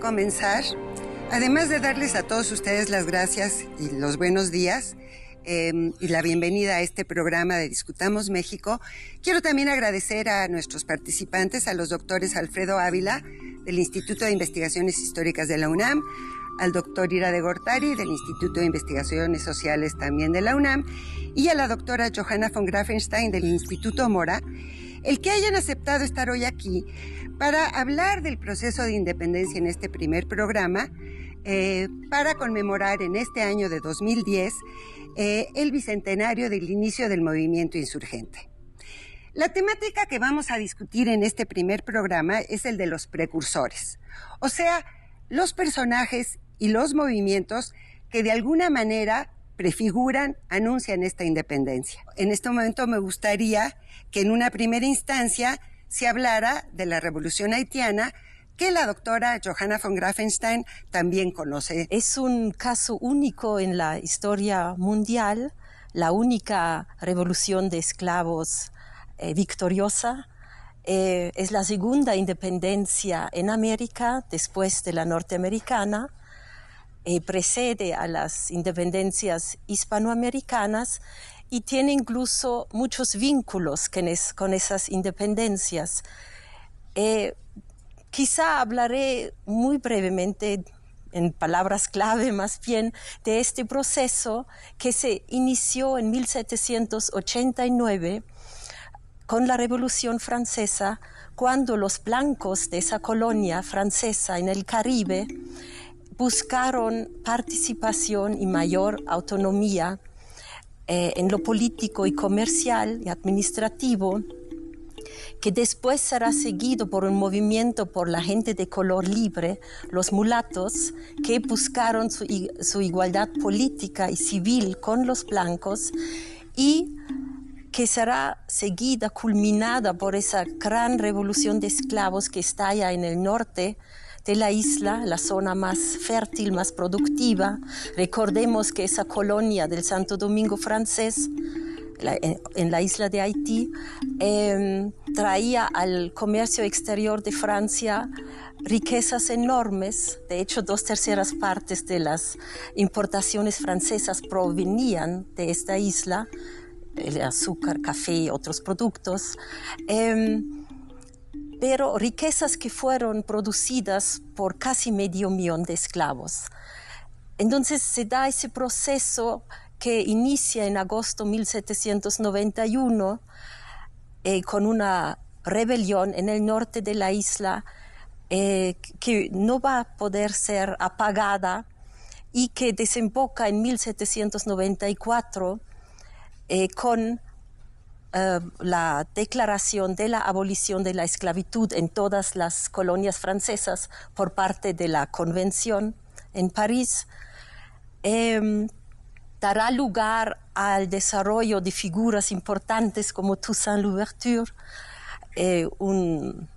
comenzar, además de darles a todos ustedes las gracias y los buenos días y la bienvenida a este programa de Discutamos México, quiero también agradecer a nuestros participantes, a los doctores Alfredo Ávila, del Instituto de Investigaciones Históricas de la UNAM, al doctor Ira de Gortari, del Instituto de Investigaciones Sociales también de la UNAM, y a la doctora Johanna von Grafenstein, del Instituto Mora, el que hayan aceptado estar hoy aquí para hablar del proceso de independencia en este primer programa, para conmemorar en este año de 2010 el bicentenario del inicio del movimiento insurgente. La temática que vamos a discutir en este primer programa es el de los precursores, o sea, los personajes y los movimientos que de alguna manera prefiguran, anuncian esta independencia. En este momento me gustaría que en una primera instancia se hablara de la Revolución Haitiana, que la doctora Johanna von Grafenstein también conoce. Es un caso único en la historia mundial, la única revolución de esclavos victoriosa. Es la segunda independencia en América después de la norteamericana. Precede a las independencias hispanoamericanas y tiene incluso muchos vínculos con esas independencias. Quizá hablaré muy brevemente, en palabras clave más bien, de este proceso que se inició en 1789 con la Revolución Francesa, cuando los blancos de esa colonia francesa en el Caribe buscaron participación y mayor autonomía en lo político y comercial y administrativo, que después será seguido por un movimiento por la gente de color libre, los mulatos, que buscaron su igualdad política y civil con los blancos, y que será seguida, culminada por esa gran revolución de esclavos que estalla en el norte de la isla, la zona más fértil, más productiva. Recordemos que esa colonia del Santo Domingo francés, en la isla de Haití, traía al comercio exterior de Francia riquezas enormes. De hecho, 2/3 partes de las importaciones francesas provenían de esta isla, el azúcar, café, otros productos, pero riquezas que fueron producidas por casi 500,000 de esclavos. Entonces se da ese proceso que inicia en agosto de 1791 con una rebelión en el norte de la isla que no va a poder ser apagada y que desemboca en 1794 con la declaración de la abolición de la esclavitud en todas las colonias francesas por parte de la Convención en París. Dará lugar al desarrollo de figuras importantes como Toussaint Louverture, un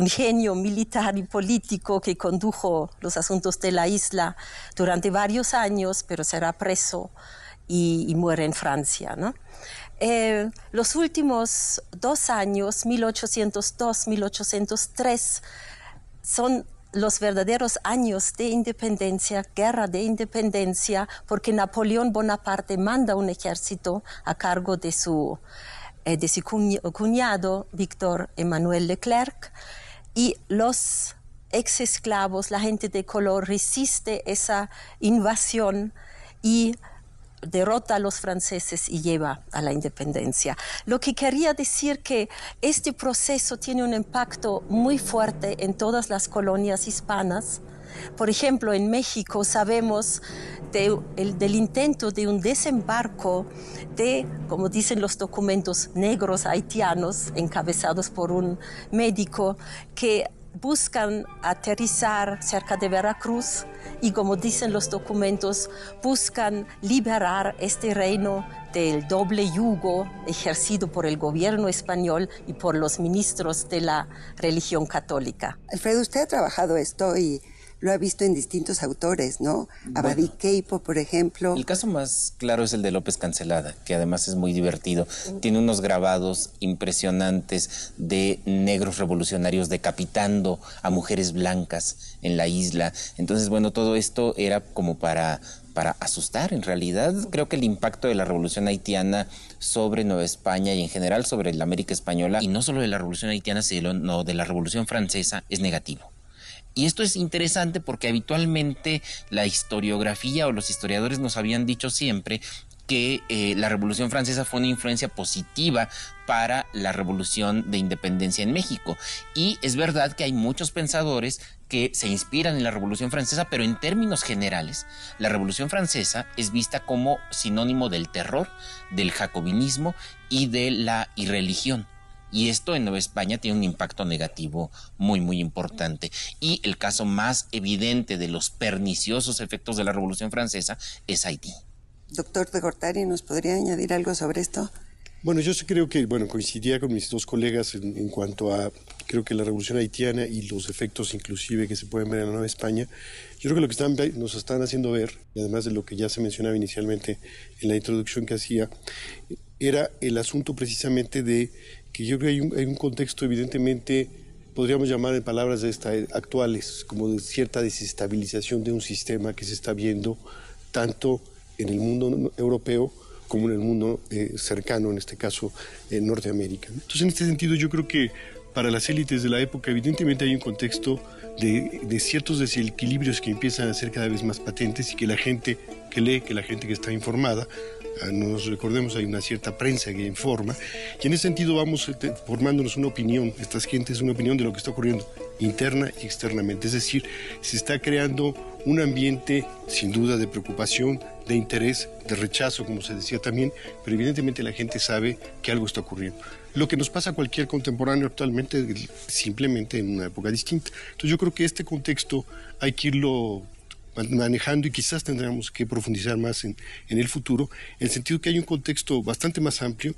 genio militar y político que condujo los asuntos de la isla durante varios años, pero será preso y muere en Francia, ¿no? Los últimos 2 años, 1802-1803, son los verdaderos años de independencia, guerra de independencia, porque Napoleón Bonaparte manda un ejército a cargo de su cuñado, Víctor Emmanuel Leclerc, y los exesclavos, la gente de color, resiste esa invasión y derrota a los franceses y lleva a la independencia. Lo que quería decir que este proceso tiene un impacto muy fuerte en todas las colonias hispanas. Por ejemplo, en México sabemos del intento de un desembarco de, como dicen los documentos, negros haitianos, encabezados por un médico, que buscan aterrizar cerca de Veracruz y, como dicen los documentos, buscan liberar este reino del doble yugo ejercido por el gobierno español y por los ministros de la religión católica. Alfredo, usted ha trabajado esto y lo ha visto en distintos autores, ¿no? Abadí Queipo, por ejemplo. El caso más claro es el de López Cancelada, que además es muy divertido. Tiene unos grabados impresionantes de negros revolucionarios decapitando a mujeres blancas en la isla. Entonces, bueno, todo esto era como para asustar. En realidad, creo que el impacto de la Revolución Haitiana sobre Nueva España y en general sobre la América Española, y no solo de la Revolución Haitiana, sino de la Revolución Francesa, es negativo. Y esto es interesante porque habitualmente la historiografía o los historiadores nos habían dicho siempre que la Revolución Francesa fue una influencia positiva para la Revolución de Independencia en México. Y es verdad que hay muchos pensadores que se inspiran en la Revolución Francesa, pero en términos generales, la Revolución Francesa es vista como sinónimo del terror, del jacobinismo y de la irreligión. Y esto en Nueva España tiene un impacto negativo muy, muy importante. Y el caso más evidente de los perniciosos efectos de la Revolución Francesa es Haití. Doctor de Gortari, ¿nos podría añadir algo sobre esto? Bueno, yo creo que, coincidía con mis dos colegas en cuanto a, creo que la Revolución Haitiana y los efectos inclusive que se pueden ver en la Nueva España. Yo creo que lo que nos están haciendo ver, y además de lo que ya se mencionaba inicialmente en la introducción que hacía, era el asunto precisamente de que yo creo que hay un contexto evidentemente, podríamos llamar en palabras actuales, como de cierta desestabilización de un sistema que se está viendo tanto en el mundo europeo como en el mundo cercano, en este caso en Norteamérica. Entonces, en este sentido, yo creo que para las élites de la época, evidentemente hay un contexto de ciertos desequilibrios que empiezan a ser cada vez más patentes y que la gente que lee, que la gente que está informada, nos recordemos, hay una cierta prensa que informa, y en ese sentido vamos formándonos una opinión, estas gentes, una opinión de lo que está ocurriendo interna y externamente. Es decir, se está creando un ambiente sin duda de preocupación, de interés, de rechazo, como se decía también, pero evidentemente la gente sabe que algo está ocurriendo. Lo que nos pasa a cualquier contemporáneo actualmente, simplemente en una época distinta. Entonces yo creo que este contexto hay que irlo manejando y quizás tendremos que profundizar más en el futuro, en el sentido que hay un contexto bastante más amplio,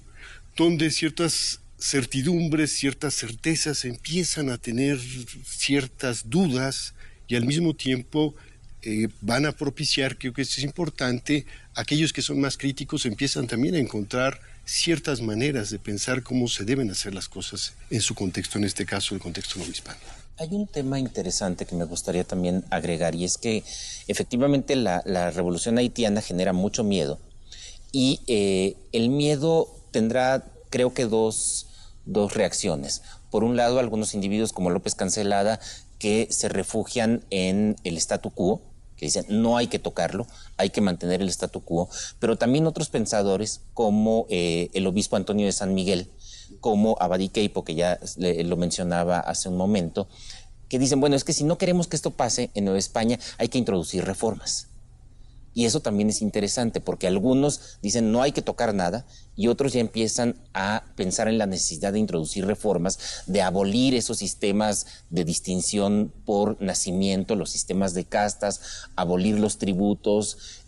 donde ciertas certidumbres, ciertas certezas empiezan a tener ciertas dudas y al mismo tiempo van a propiciar, creo que esto es importante, aquellos que son más críticos empiezan también a encontrar ciertas maneras de pensar cómo se deben hacer las cosas en su contexto, en este caso el contexto novohispano. Hay un tema interesante que me gustaría también agregar, y es que efectivamente la revolución haitiana genera mucho miedo, y el miedo tendrá, creo que dos reacciones. Por un lado, algunos individuos como López Cancelada, que se refugian en el statu quo, que dicen no hay que tocarlo, hay que mantener el statu quo, pero también otros pensadores como el obispo Antonio de San Miguel, como Abadí Queipo, que ya lo mencionaba hace un momento, que dicen, bueno, es que si no queremos que esto pase en Nueva España, hay que introducir reformas. Y eso también es interesante, porque algunos dicen no hay que tocar nada, y otros ya empiezan a pensar en la necesidad de introducir reformas, de abolir esos sistemas de distinción por nacimiento, los sistemas de castas, abolir los tributos.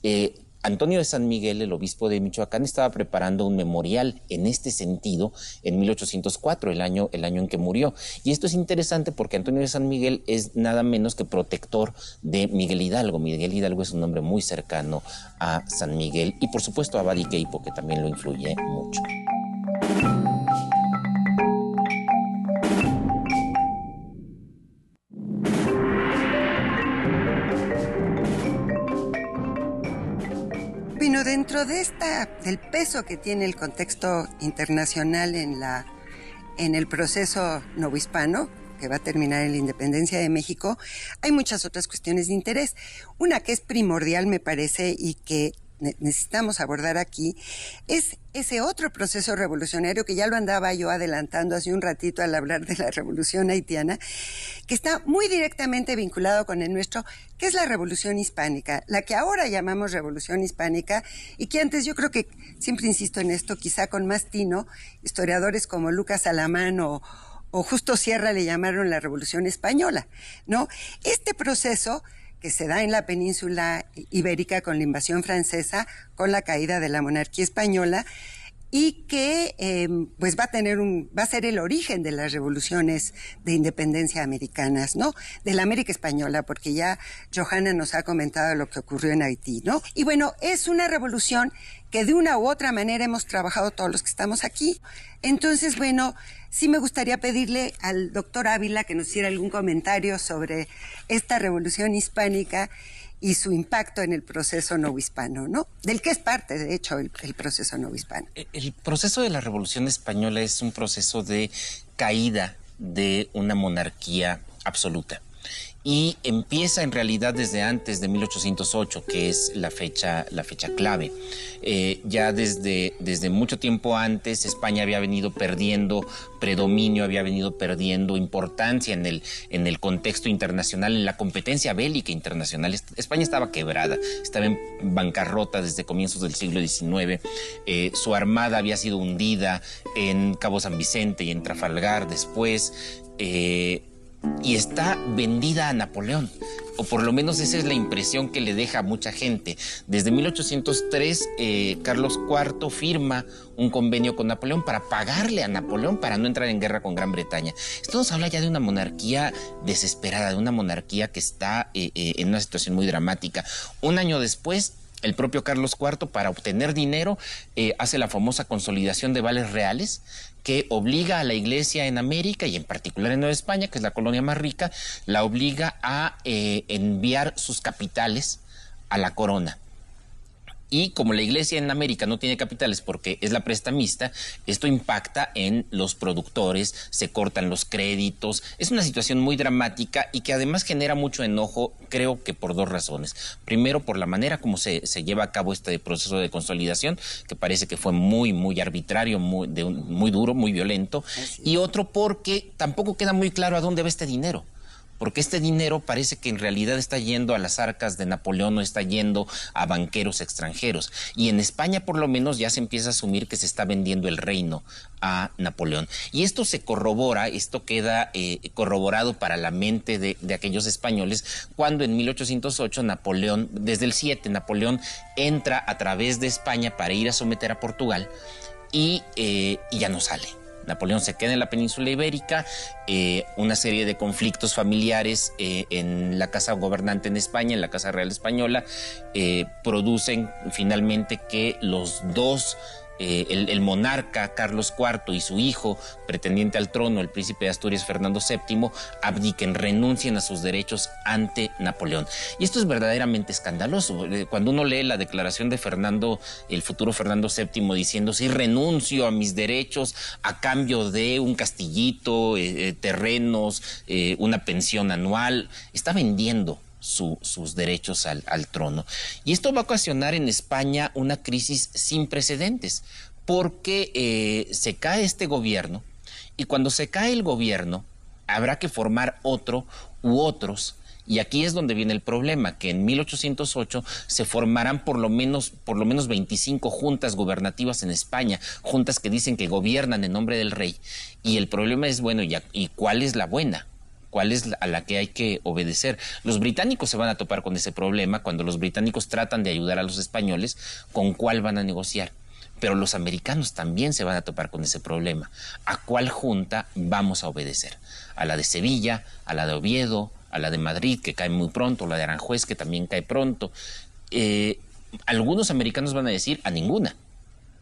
Antonio de San Miguel, el obispo de Michoacán, estaba preparando un memorial en este sentido en 1804, el año en que murió. Y esto es interesante porque Antonio de San Miguel es nada menos que protector de Miguel Hidalgo. Miguel Hidalgo es un nombre muy cercano a San Miguel, y por supuesto a Abadí Queipo, que también lo influye mucho. Bueno, dentro de del peso que tiene el contexto internacional en el proceso novohispano, que va a terminar en la independencia de México, hay muchas otras cuestiones de interés. Una que es primordial, me parece, y que necesitamos abordar aquí, es ese otro proceso revolucionario que ya lo andaba yo adelantando hace un ratito al hablar de la revolución haitiana, que está muy directamente vinculado con el nuestro, que es la revolución hispánica, la que ahora llamamos revolución hispánica, y que antes, yo creo que, siempre insisto en esto, quizá con más tino, historiadores como Lucas Alamán o Justo Sierra le llamaron la revolución española, ¿no? Este proceso que se da en la península ibérica con la invasión francesa, con la caída de la monarquía española, y que pues va a ser el origen de las revoluciones de independencia americanas, ¿no? De la América Española, porque ya Johanna nos ha comentado lo que ocurrió en Haití, ¿no? Y bueno, es una revolución que de una u otra manera hemos trabajado todos los que estamos aquí. Entonces, bueno, sí me gustaría pedirle al doctor Ávila que nos hiciera algún comentario sobre esta revolución hispánica y su impacto en el proceso novohispano, ¿no? Del que es parte, de hecho, el proceso novohispano. El proceso de la Revolución Española es un proceso de caída de una monarquía absoluta. Y empieza en realidad desde antes de 1808, que es la fecha clave. Ya desde mucho tiempo antes, España había venido perdiendo predominio, había venido perdiendo importancia en el contexto internacional, en la competencia bélica internacional. España estaba quebrada, estaba en bancarrota desde comienzos del siglo XIX. Su armada había sido hundida en Cabo San Vicente y en Trafalgar después. Y está vendida a Napoleón, o por lo menos esa es la impresión que le deja a mucha gente. Desde 1803, Carlos IV firma un convenio con Napoleón para pagarle a Napoleón para no entrar en guerra con Gran Bretaña. Esto nos habla ya de una monarquía desesperada, de una monarquía que está en una situación muy dramática. Un año después, el propio Carlos IV, para obtener dinero, hace la famosa consolidación de vales reales, que obliga a la Iglesia en América y en particular en Nueva España, que es la colonia más rica, la obliga a enviar sus capitales a la corona. Y como la Iglesia en América no tiene capitales porque es la prestamista, esto impacta en los productores, se cortan los créditos. Es una situación muy dramática y que además genera mucho enojo, creo que por dos razones. Primero, por la manera como se lleva a cabo este proceso de consolidación, que parece que fue muy arbitrario, muy duro, muy violento. Y otro, porque tampoco queda muy claro a dónde va este dinero. Porque este dinero parece que en realidad está yendo a las arcas de Napoleón o está yendo a banqueros extranjeros. Y en España, por lo menos, ya se empieza a asumir que se está vendiendo el reino a Napoleón. Y esto se corrobora, esto queda corroborado para la mente de aquellos españoles, cuando en 1808 Napoleón, desde el 7, Napoleón entra a través de España para ir a someter a Portugal y ya no sale. Napoleón se queda en la península ibérica, una serie de conflictos familiares en la casa gobernante en España, en la Casa Real Española, producen finalmente que los dos, el monarca Carlos IV y su hijo, pretendiente al trono, el príncipe de Asturias Fernando VII, abdiquen, renuncien a sus derechos ante Napoleón. Y esto es verdaderamente escandaloso. Cuando uno lee la declaración de Fernando, el futuro Fernando VII, diciendo: sí, renuncio a mis derechos a cambio de un castillito, terrenos, una pensión anual, está vendiendo sus derechos al trono. Y esto va a ocasionar en España una crisis sin precedentes, porque se cae este gobierno, y cuando se cae el gobierno habrá que formar otro u otros. Y aquí es donde viene el problema, que en 1808 se formarán por lo menos 25 juntas gubernativas en España, juntas que dicen que gobiernan en nombre del rey. Y el problema es, bueno, ¿y cuál es la buena? ¿Cuál es a la que hay que obedecer? Los británicos se van a topar con ese problema cuando los británicos tratan de ayudar a los españoles, ¿con cuál van a negociar? Pero los americanos también se van a topar con ese problema. ¿A cuál junta vamos a obedecer? ¿A la de Sevilla, a la de Oviedo, a la de Madrid, que cae muy pronto, la de Aranjuez, que también cae pronto? Algunos americanos van a decir: a ninguna.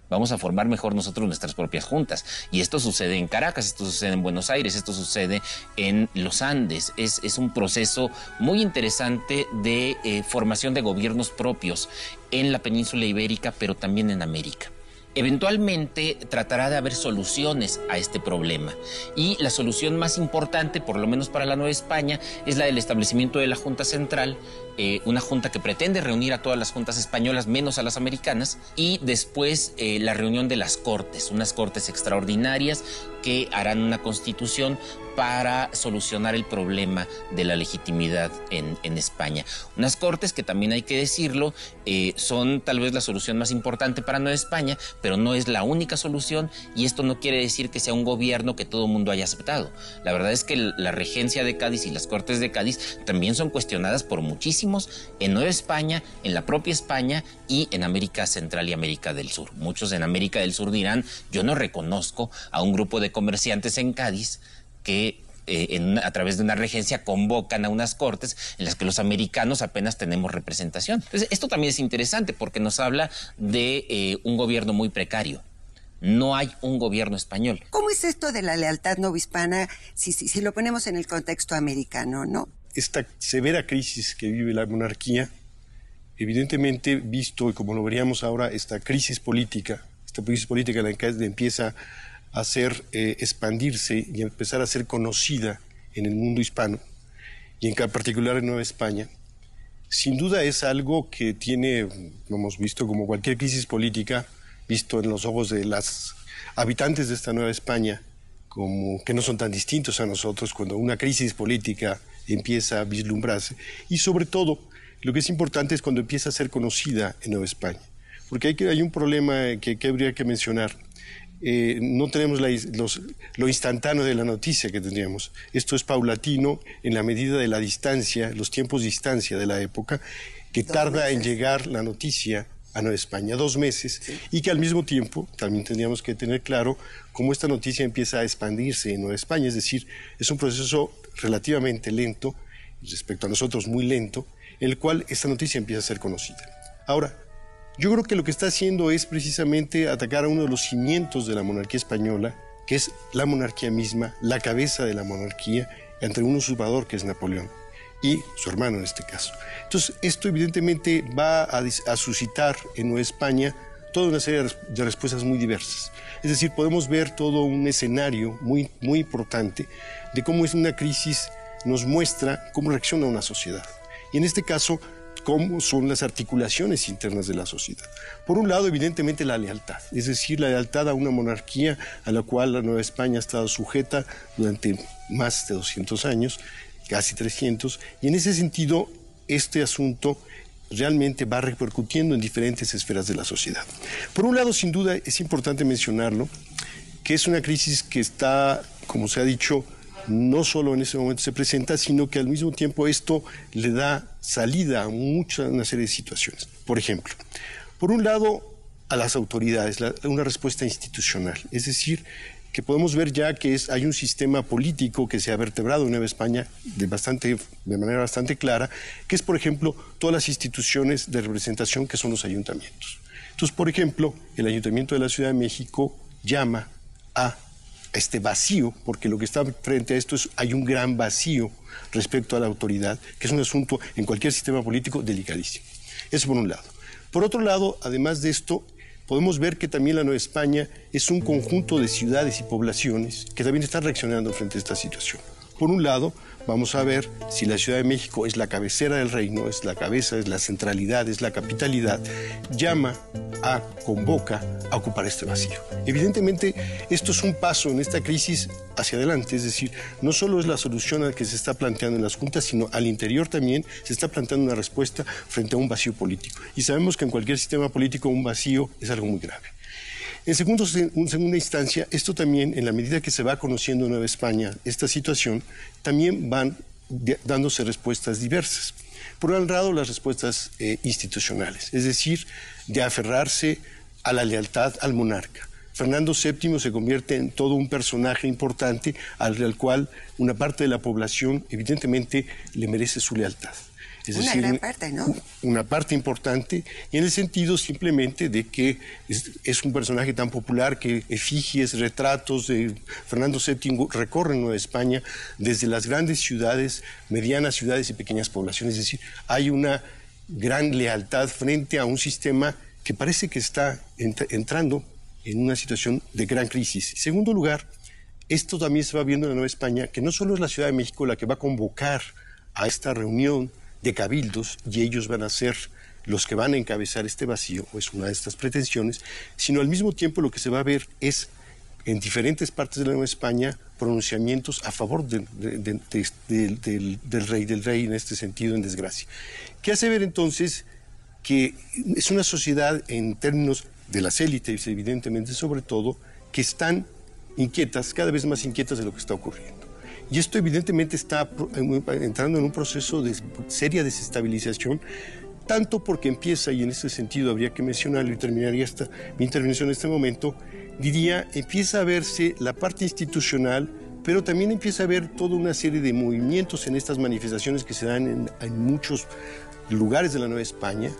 Vamos a formar mejor nosotros nuestras propias juntas. Y esto sucede en Caracas, esto sucede en Buenos Aires, esto sucede en los Andes. Es un proceso muy interesante de formación de gobiernos propios en la península ibérica, pero también en América. Eventualmente tratará de haber soluciones a este problema, y la solución más importante, por lo menos para la Nueva España, es la del establecimiento de la Junta Central, una junta que pretende reunir a todas las juntas españolas menos a las americanas, y después la reunión de las Cortes, unas Cortes extraordinarias que harán una constitución para solucionar el problema de la legitimidad en España. Unas Cortes que también hay que decirlo, son tal vez la solución más importante para Nueva España, pero no es la única solución, y esto no quiere decir que sea un gobierno que todo el mundo haya aceptado. La verdad es que la regencia de Cádiz y las Cortes de Cádiz también son cuestionadas por muchísimos en Nueva España, en la propia España y en América Central y América del Sur. Muchos en América del Sur dirán, yo no reconozco a un grupo de comerciantes en Cádiz que a través de una regencia convocan a unas cortes en las que los americanos apenas tenemos representación. Entonces, esto también es interesante porque nos habla de un gobierno muy precario. No hay un gobierno español. ¿Cómo es esto de la lealtad novohispana si lo ponemos en el contexto americano, no? Esta severa crisis que vive la monarquía, evidentemente visto, y como lo veríamos ahora, esta crisis política en la que empieza a hacer expandirse y empezar a ser conocida en el mundo hispano, y en particular en Nueva España, sin duda es algo que tiene, lo hemos visto como cualquier crisis política, visto en los ojos de los habitantes de esta Nueva España, como que no son tan distintos a nosotros cuando una crisis política empieza a vislumbrarse. Y sobre todo, lo que es importante es cuando empieza a ser conocida en Nueva España. Porque hay un problema que habría que mencionar. No tenemos lo instantáneo de la noticia que tendríamos. Esto es paulatino en la medida de la distancia, los tiempos de distancia de la época, que tarda en llegar la noticia a Nueva España, 2 meses, sí. Y que al mismo tiempo también tendríamos que tener claro cómo esta noticia empieza a expandirse en Nueva España, es decir, es un proceso relativamente lento, respecto a nosotros muy lento, en el cual esta noticia empieza a ser conocida. Ahora, yo creo que lo que está haciendo es precisamente atacar a uno de los cimientos de la monarquía española, que es la monarquía misma, la cabeza de la monarquía, entre un usurpador que es Napoleón y su hermano en este caso. Entonces, esto evidentemente va a suscitar en Nueva España toda una serie de respuestas muy diversas. Es decir, podemos ver todo un escenario muy, muy importante de cómo es una crisis, nos muestra cómo reacciona una sociedad. Y en este caso, cómo son las articulaciones internas de la sociedad. Por un lado, evidentemente, la lealtad, es decir, la lealtad a una monarquía a la cual la Nueva España ha estado sujeta durante más de 200 años, casi 300, y en ese sentido, este asunto realmente va repercutiendo en diferentes esferas de la sociedad. Por un lado, sin duda, es importante mencionarlo, que es una crisis que está, como se ha dicho, no solo en ese momento se presenta, sino que al mismo tiempo esto le da salida a una serie de situaciones. Por ejemplo, por un lado, a las autoridades, una respuesta institucional, es decir, que podemos ver ya que hay un sistema político que se ha vertebrado en Nueva España de manera bastante clara, que es, por ejemplo, todas las instituciones de representación que son los ayuntamientos. Entonces, por ejemplo, el Ayuntamiento de la Ciudad de México llama a este vacío, porque lo que está frente a esto hay un gran vacío respecto a la autoridad, que es un asunto en cualquier sistema político delicadísimo. Eso por un lado. Por otro lado, además de esto, podemos ver que también la Nueva España es un conjunto de ciudades y poblaciones que también están reaccionando frente a esta situación. Por un lado, vamos a ver si la Ciudad de México es la cabecera del reino, es la cabeza, es la centralidad, es la capitalidad, convoca a ocupar este vacío. Evidentemente, esto es un paso en esta crisis hacia adelante, es decir, no solo es la solución al que se está planteando en las juntas, sino al interior también se está planteando una respuesta frente a un vacío político. Y sabemos que en cualquier sistema político un vacío es algo muy grave. En segunda instancia, esto también, en la medida que se va conociendo en Nueva España esta situación, también van dándose respuestas diversas. Por un lado, las respuestas institucionales, es decir, de aferrarse a la lealtad al monarca. Fernando VII se convierte en todo un personaje importante al cual una parte de la población evidentemente le merece su lealtad. Es una decir, gran parte, ¿no? Una parte importante, y en el sentido simplemente de que es un personaje tan popular que efigies, retratos de Fernando VII recorren Nueva España desde las grandes ciudades, medianas ciudades y pequeñas poblaciones. Es decir, hay una gran lealtad frente a un sistema que parece que está entrando en una situación de gran crisis. En segundo lugar, esto también se va viendo en la Nueva España, que no solo es la Ciudad de México la que va a convocar a esta reunión de cabildos, y ellos van a ser los que van a encabezar este vacío, o es una de estas pretensiones, sino al mismo tiempo lo que se va a ver es en diferentes partes de la Nueva España pronunciamientos a favor del rey en este sentido, en desgracia. ¿Qué hace ver entonces que es una sociedad en términos de las élites, evidentemente, sobre todo, que están inquietas, cada vez más inquietas de lo que está ocurriendo? Y esto evidentemente está entrando en un proceso de seria desestabilización, tanto porque empieza, y en este sentido habría que mencionarlo y terminaría mi intervención en este momento, diría, empieza a verse la parte institucional, pero también empieza a haber toda una serie de movimientos en estas manifestaciones que se dan en muchos lugares de la Nueva España,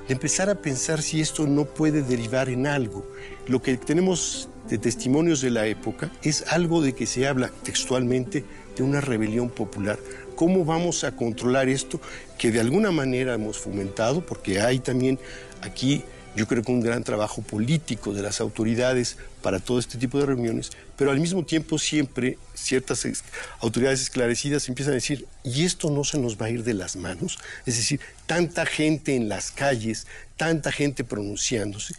de empezar a pensar si esto no puede derivar en algo. Lo que tenemos de testimonios de la época es algo de que se habla textualmente de una rebelión popular. ¿Cómo vamos a controlar esto que de alguna manera hemos fomentado? Porque hay también aquí, yo creo que un gran trabajo político de las autoridades para todo este tipo de reuniones, pero al mismo tiempo siempre ciertas autoridades esclarecidas empiezan a decir, ¿y esto no se nos va a ir de las manos? Es decir, tanta gente en las calles, tanta gente pronunciándose.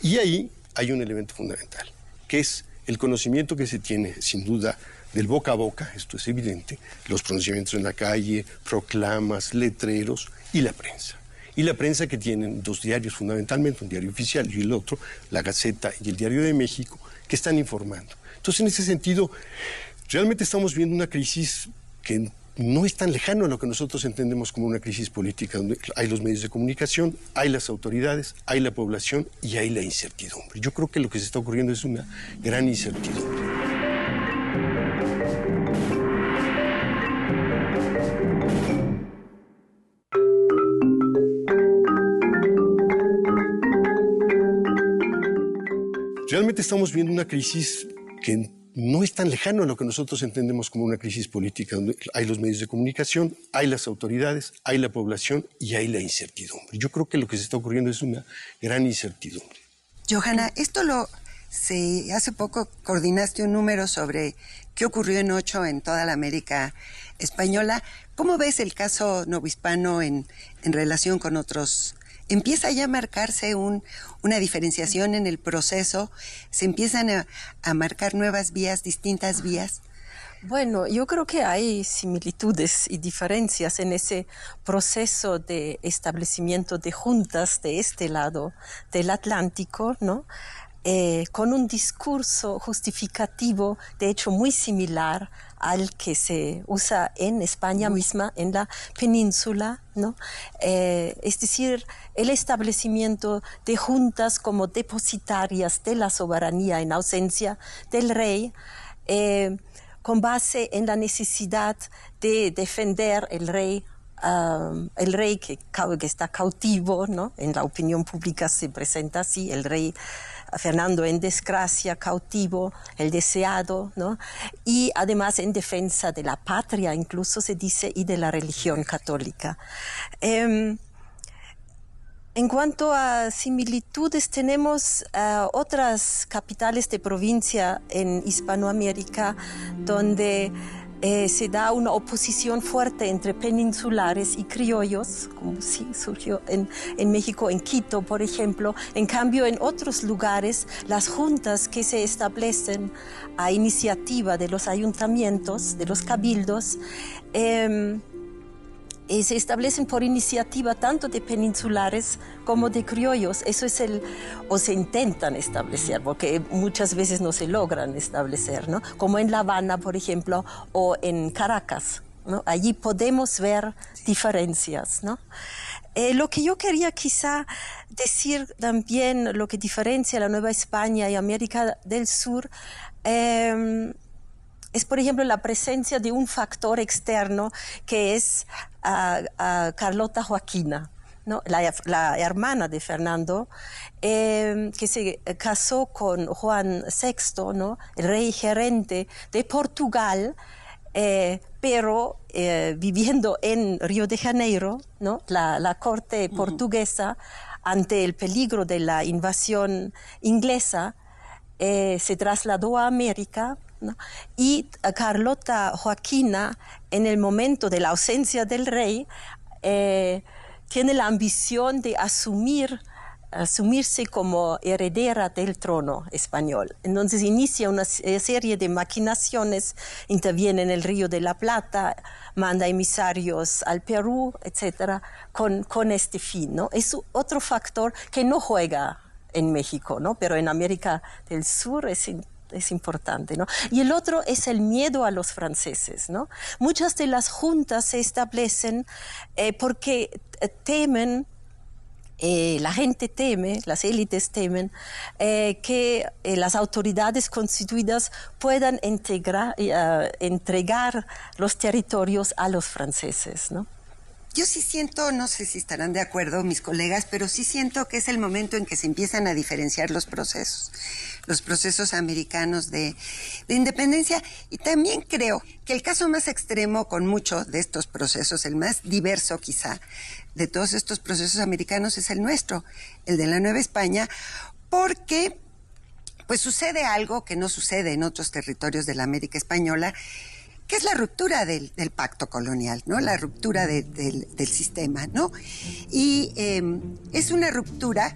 Y ahí hay un elemento fundamental, que es el conocimiento que se tiene, sin duda, del boca a boca, esto es evidente, los pronunciamientos en la calle, proclamas, letreros y la prensa. Y la prensa, que tienen dos diarios fundamentalmente, un diario oficial y el otro, La Gaceta y el Diario de México, que están informando. Entonces, en ese sentido, realmente estamos viendo una crisis que no es tan lejano a lo que nosotros entendemos como una crisis política, donde hay los medios de comunicación, hay las autoridades, hay la población y hay la incertidumbre. Yo creo que lo que se está ocurriendo es una gran incertidumbre. Realmente estamos viendo una crisis que no es tan lejano a lo que nosotros entendemos como una crisis política, donde hay los medios de comunicación, hay las autoridades, hay la población y hay la incertidumbre. Yo creo que lo que se está ocurriendo es una gran incertidumbre. Johanna, hace poco coordinaste un número sobre qué ocurrió en 8 en toda la América española. ¿Cómo ves el caso novohispano en relación con otros? ¿Empieza ya a marcarse una diferenciación en el proceso? ¿Se empiezan a marcar nuevas vías, distintas vías? Bueno, yo creo que hay similitudes y diferencias en ese proceso de establecimiento de juntas de este lado del Atlántico, ¿no? Con un discurso justificativo, de hecho muy similar al que se usa en España misma, en la península, ¿no? Es decir, el establecimiento de juntas como depositarias de la soberanía en ausencia del rey, con base en la necesidad de defender el rey que está cautivo, ¿no? En la opinión pública se presenta así, el rey Fernando en desgracia, cautivo, el deseado, ¿no? Y además en defensa de la patria, incluso se dice, y de la religión católica. En cuanto a similitudes, tenemos otras capitales de provincia en Hispanoamérica donde se da una oposición fuerte entre peninsulares y criollos, como sí surgió en México, en Quito, por ejemplo. En cambio, en otros lugares, las juntas que se establecen a iniciativa de los ayuntamientos, de los cabildos, se establecen por iniciativa tanto de peninsulares como de criollos. Eso es o se intentan establecer, porque muchas veces no se logran establecer, ¿no? Como en La Habana, por ejemplo, o en Caracas, ¿no? Allí podemos ver diferencias, ¿no? Lo que yo quería quizá decir también, lo que diferencia la Nueva España y América del Sur, es, por ejemplo, la presencia de un factor externo que es Carlota Joaquina, ¿no? La hermana de Fernando, que se casó con Juan VI, ¿no? El rey gerente de Portugal, pero viviendo en Río de Janeiro, ¿no? La corte portuguesa, ante el peligro de la invasión inglesa, se trasladó a América, ¿no? Y Carlota Joaquina, en el momento de la ausencia del rey, tiene la ambición de asumir asumirse como heredera del trono español. Entonces inicia una serie de maquinaciones, interviene en el Río de la Plata, manda emisarios al Perú, etcétera, con este fin, ¿no? Es otro factor que no juega en México, ¿no? Pero en América del Sur es importante, ¿no? Y el otro es el miedo a los franceses, ¿no? Muchas de las juntas se establecen porque temen, la gente teme, las élites temen que las autoridades constituidas puedan entregar los territorios a los franceses, ¿no? Yo sí siento, no sé si estarán de acuerdo mis colegas, pero sí siento que es el momento en que se empiezan a diferenciar los procesos americanos de independencia, y también creo que el caso más extremo con mucho de estos procesos, el más diverso quizá de todos estos procesos americanos, es el nuestro, el de la Nueva España, porque pues sucede algo que no sucede en otros territorios de la América Española, que es la ruptura del pacto colonial, ¿no? La ruptura del sistema, ¿no? Y es una ruptura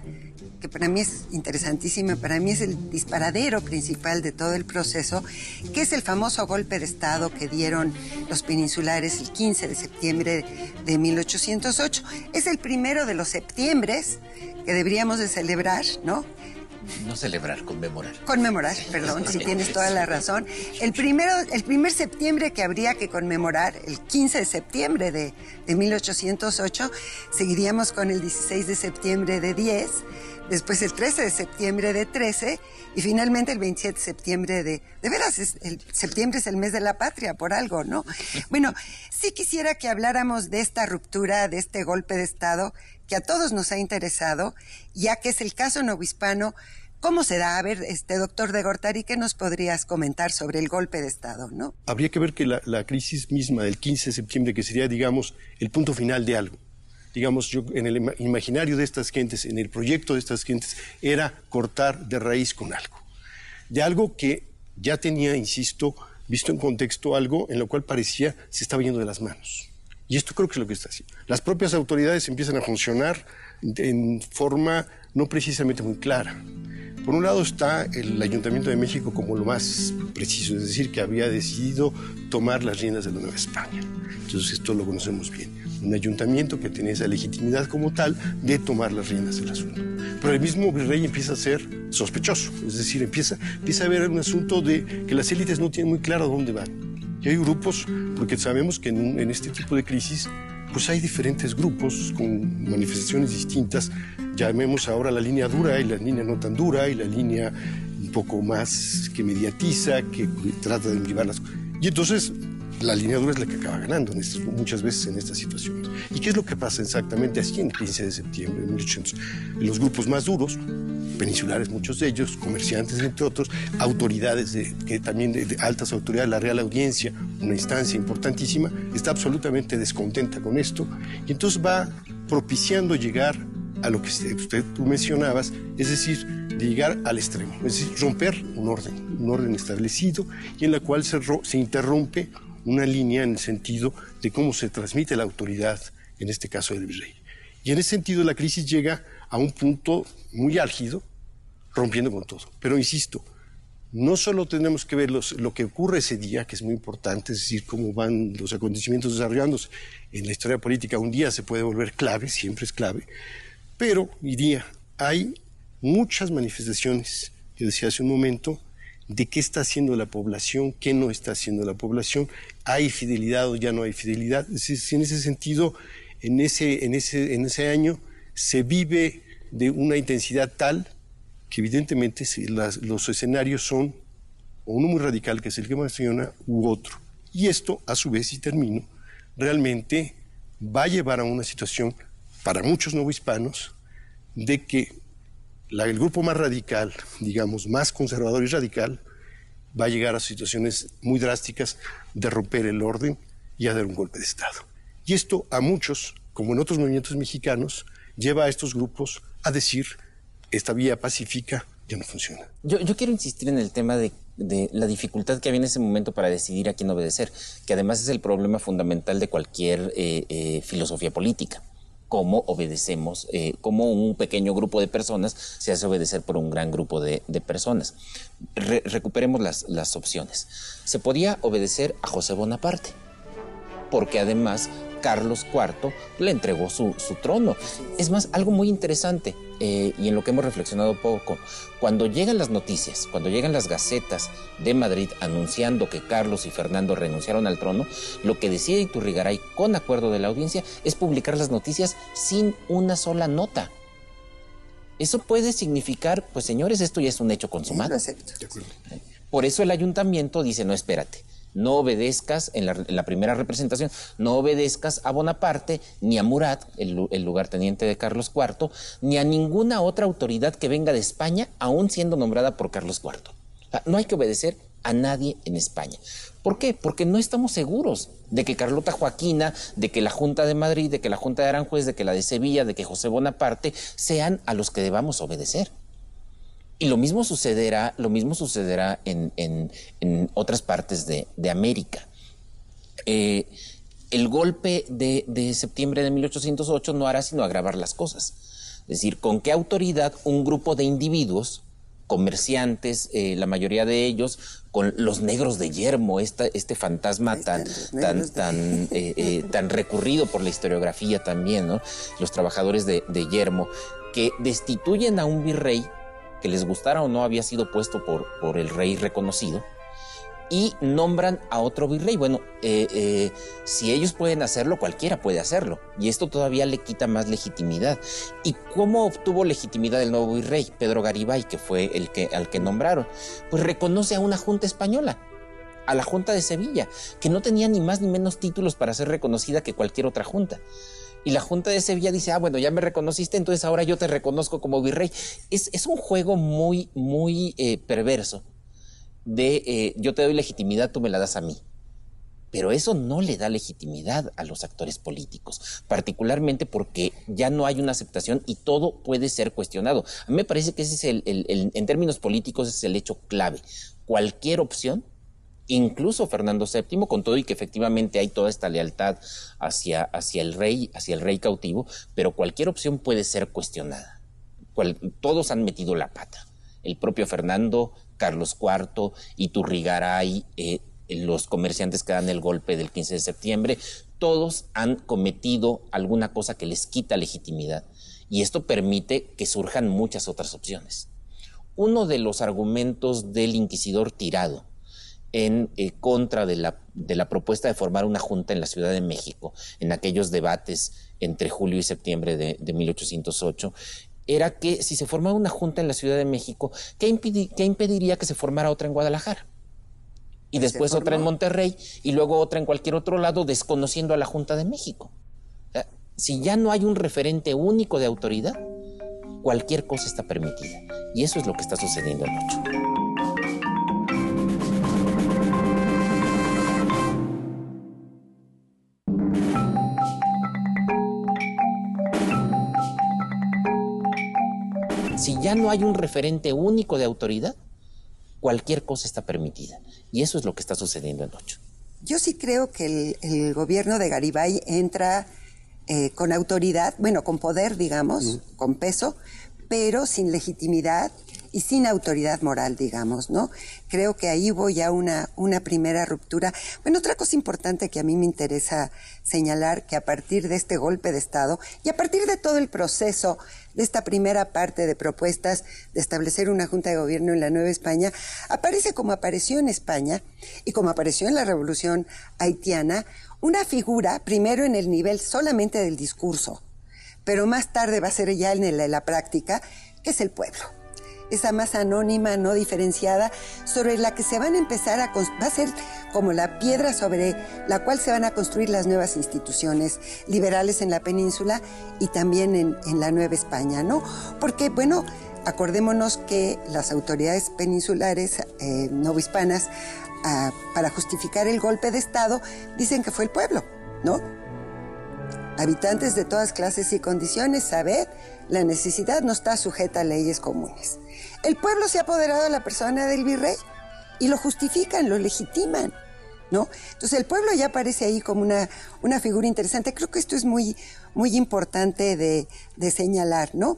que para mí es interesantísima, para mí es el disparadero principal de todo el proceso, que es el famoso golpe de Estado que dieron los peninsulares el 15 de septiembre de 1808. Es el primero de los septiembres que deberíamos de celebrar, ¿no? No celebrar, conmemorar. Conmemorar, perdón, si tienes toda la razón. El primer septiembre que habría que conmemorar, el 15 de septiembre de 1808, seguiríamos con el 16 de septiembre de 10, después el 13 de septiembre de 13 y finalmente el 27 de septiembre de veras, septiembre es el mes de la patria, por algo, ¿no? Bueno, sí quisiera que habláramos de esta ruptura, de este golpe de Estado, que a todos nos ha interesado, ya que es el caso novohispano. ¿Cómo se da? A ver, doctor de Gortari, ¿qué nos podrías comentar sobre el golpe de Estado, no? Habría que ver que la crisis misma del 15 de septiembre, que sería, digamos, el punto final de algo, digamos, yo en el imaginario de estas gentes, en el proyecto de estas gentes, era cortar de raíz con algo. De algo que ya tenía, insisto, visto en contexto, algo en lo cual parecía se estaba yendo de las manos. Y esto creo que es lo que está haciendo. Las propias autoridades empiezan a funcionar en forma no precisamente muy clara. Por un lado está el Ayuntamiento de México como lo más preciso, es decir, que había decidido tomar las riendas de la Nueva España. Entonces esto lo conocemos bien. Un ayuntamiento que tiene esa legitimidad como tal de tomar las riendas del asunto. Pero el mismo virrey empieza a ser sospechoso, es decir, empieza a haber un asunto de que las élites no tienen muy claro dónde van. Y hay grupos, porque sabemos que en este tipo de crisis, pues hay diferentes grupos con manifestaciones distintas. Llamemos ahora la línea dura y la línea no tan dura y la línea un poco más que mediatiza, que trata de llevar las cosas. Y entonces la línea dura es la que acaba ganando muchas veces en estas situaciones. ¿Y qué es lo que pasa exactamente así en el 15 de septiembre de 1800? Los grupos más duros, peninsulares muchos de ellos, comerciantes entre otros, autoridades que también de altas autoridades, la Real Audiencia, una instancia importantísima, está absolutamente descontenta con esto y entonces va propiciando llegar a lo que tú mencionabas, es decir, de llegar al extremo, es decir, romper un orden establecido y en la cual se interrumpe una línea en el sentido de cómo se transmite la autoridad, en este caso del virrey. Y en ese sentido la crisis llega a un punto muy álgido, rompiendo con todo. Pero insisto, no solo tenemos que ver lo que ocurre ese día, que es muy importante, es decir, cómo van los acontecimientos desarrollándose en la historia política. Un día se puede volver clave, siempre es clave, pero hay muchas manifestaciones, que decía hace un momento, de qué está haciendo la población, qué no está haciendo la población, hay fidelidad o ya no hay fidelidad. Es decir, en ese sentido, en ese año se vive de una intensidad tal que evidentemente los escenarios son o uno muy radical, que es el que menciona, u otro. Y esto, a su vez, y termino, realmente va a llevar a una situación para muchos novohispanos de que el grupo más radical, digamos, más conservador y radical, va a llegar a situaciones muy drásticas de romper el orden y a dar un golpe de Estado. Y esto a muchos, como en otros movimientos mexicanos, lleva a estos grupos a decir, esta vía pacífica ya no funciona. Yo quiero insistir en el tema de la dificultad que había en ese momento para decidir a quién obedecer, que además es el problema fundamental de cualquier filosofía política. cómo obedecemos, cómo un pequeño grupo de personas se hace obedecer por un gran grupo de personas. Recuperemos las opciones. Se podía obedecer a José Bonaparte, porque además Carlos IV le entregó su trono. Es más, algo muy interesante, y en lo que hemos reflexionado poco, cuando llegan las noticias, cuando llegan las gacetas de Madrid anunciando que Carlos y Fernando renunciaron al trono, lo que decide Iturrigaray, con acuerdo de la audiencia, es publicar las noticias sin una sola nota. Eso puede significar, pues señores, esto ya es un hecho consumado. Lo acepto. Por eso el ayuntamiento dice, no, espérate, no obedezcas, en la primera representación, no obedezcas a Bonaparte, ni a Murat, el lugarteniente de Carlos IV, ni a ninguna otra autoridad que venga de España, aún siendo nombrada por Carlos IV. O sea, no hay que obedecer a nadie en España. ¿Por qué? Porque no estamos seguros de que Carlota Joaquina, de que la Junta de Madrid, de que la Junta de Aranjuez, de que la de Sevilla, de que José Bonaparte sean a los que debamos obedecer. Y lo mismo sucederá en otras partes de América. El golpe de septiembre de 1808 no hará sino agravar las cosas. Es decir, ¿con qué autoridad un grupo de individuos, comerciantes, la mayoría de ellos, con los negros de Yermo, este fantasma tan recurrido por la historiografía también, ¿no? Los trabajadores de Yermo, que destituyen a un virrey que les gustara o no había sido puesto por el rey reconocido, y nombran a otro virrey? Bueno, si ellos pueden hacerlo, cualquiera puede hacerlo, y esto todavía le quita más legitimidad. ¿Y cómo obtuvo legitimidad el nuevo virrey? Pedro Garibay, que fue al que nombraron, pues reconoce a una junta española, a la Junta de Sevilla, que no tenía ni más ni menos títulos para ser reconocida que cualquier otra junta. Y la Junta de Sevilla dice, bueno, ya me reconociste, entonces ahora yo te reconozco como virrey. Es un juego muy, muy perverso de yo te doy legitimidad, tú me la das a mí. Pero eso no le da legitimidad a los actores políticos, particularmente porque ya no hay una aceptación y todo puede ser cuestionado. A mí me parece que ese es en términos políticos, es el hecho clave. Cualquier opción, incluso Fernando VII, con todo y que efectivamente hay toda esta lealtad hacia el rey cautivo, pero cualquier opción puede ser cuestionada. Todos han metido la pata. El propio Fernando, Carlos IV, Iturrigaray, los comerciantes que dan el golpe del 15 de septiembre, todos han cometido alguna cosa que les quita legitimidad. Y esto permite que surjan muchas otras opciones. Uno de los argumentos del inquisidor Tirado en contra de la propuesta de formar una junta en la Ciudad de México, en aquellos debates entre julio y septiembre de 1808, era que si se formaba una junta en la Ciudad de México, ¿qué impediría que se formara otra en Guadalajara? Y después otra en Monterrey, y luego otra en cualquier otro lado, desconociendo a la Junta de México. O sea, si ya no hay un referente único de autoridad, cualquier cosa está permitida. Y eso es lo que está sucediendo en 8. Si ya no hay un referente único de autoridad, cualquier cosa está permitida. Y eso es lo que está sucediendo en 8. Yo sí creo que el gobierno de Garibay entra con autoridad, bueno, con poder, digamos, con peso, pero sin legitimidad y sin autoridad moral, digamos, ¿no? Creo que ahí hubo ya una primera ruptura. Bueno, otra cosa importante que a mí me interesa señalar, que a partir de este golpe de Estado y a partir de todo el proceso de esta primera parte de propuestas de establecer una Junta de Gobierno en la Nueva España, aparece como apareció en España y como apareció en la Revolución Haitiana, una figura, primero en el nivel solamente del discurso, pero más tarde va a ser ya en la práctica, que es el pueblo. Esa masa anónima, no diferenciada, sobre la que se van a empezar va a ser como la piedra sobre la cual se van a construir las nuevas instituciones liberales en la península y también en la Nueva España, ¿no? Porque, bueno, acordémonos que las autoridades peninsulares, novohispanas, para justificar el golpe de Estado, dicen que fue el pueblo, ¿no? Habitantes de todas clases y condiciones, sabed, la necesidad no está sujeta a leyes comunes. El pueblo se ha apoderado de la persona del virrey y lo justifican, lo legitiman, ¿no? Entonces el pueblo ya aparece ahí como una figura interesante. Creo que esto es muy, muy importante de señalar, ¿no?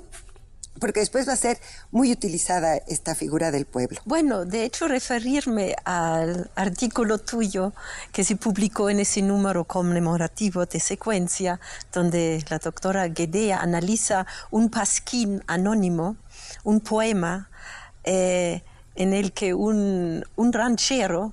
Porque después va a ser muy utilizada esta figura del pueblo. Bueno, de hecho, referirme al artículo tuyo que se publicó en ese número conmemorativo de Secuencia, donde la doctora Guedea analiza un pasquín anónimo, un poema en el que un ranchero